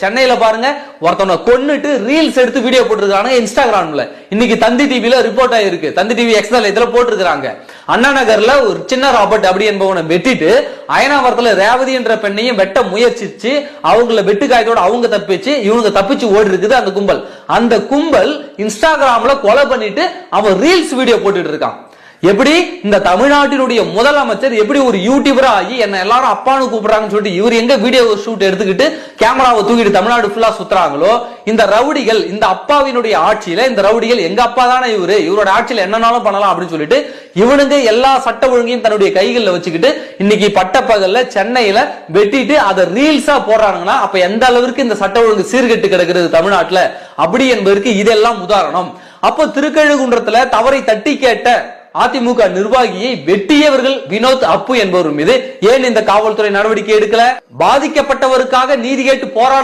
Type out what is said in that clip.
சென்னையில பாருங்க ஒருத்தவனை கொன்னுட்டு ரீல்ஸ் எடுத்து வீடியோ போட்டுருக்காங்க இன்ஸ்டாகிராம்ல. இன்னைக்கு தந்தி டிவில ரிப்போர்ட் ஆயிருக்கு, தந்தி டிவி எக்ஸ்எல் இதுல போட்டிருக்காங்க. அண்ணா நகர்ல ஒரு சின்ன ராபர்ட் அப்படி என்பவனை வெட்டிட்டு அயனாவரத்துல ரேவதி என்ற பெண்ணையும் வெட்ட முயற்சிச்சு அவங்கள வெட்டு காயத்தோட அவங்க தப்பிச்சு இவங்க தப்பிச்சு ஓடி இருக்குது அந்த கும்பல். அந்த கும்பல் இன்ஸ்டாகிராம்ல கொலை பண்ணிட்டு அவன் ரீல்ஸ் வீடியோ போட்டுட்டு இருக்கான். எப்படி இந்த தமிழ்நாட்டினுடைய முதலமைச்சர் எப்படி ஒரு யூடியூபரா ஆகி என்ன எல்லாரும் அப்பான்னு கூப்பிடுறாங்கன்னு சொல்லிட்டு இவர் எங்க வீடியோ ஷூட் எடுத்துக்கிட்டு கேமராவை தூக்கிட்டு தமிழ்நாடு ஃபுல்லா சுத்துறாங்களோ, இந்த ரவுடிகள் இந்த அப்பாவினுடைய ஆட்சியில இந்த ரவுடிகள் எங்க அப்பா தானே இவரோட ஆட்சியில என்னன்னாலும் பண்ணலாம் அப்படின்னு சொல்லிட்டு இவனுங்க எல்லா சட்ட ஒழுங்கையும் தன்னுடைய கைகளில் வச்சுக்கிட்டு இன்னைக்கு பட்டப்பகல்ல சென்னையில வெட்டிட்டு அதை ரீல்ஸா போடுறாங்கன்னா அப்ப எந்த அளவிற்கு இந்த சட்ட ஒழுங்கு சீர்கெட்டு கிடக்கிறது தமிழ்நாட்டுல அப்படி என்பதற்கு இதெல்லாம் உதாரணம். அப்போ திருக்கழுகுன்றத்துல தவறை தட்டி கேட்ட அதிமுக நிர்வாகியை வெட்டியவர்கள் வினோத், அப்பு என்பவர் மீது ஏன் இந்த காவல்துறை நடவடிக்கை எடுக்கல? பாதிக்கப்பட்டவருக்காக நீதி கேட்டு போராட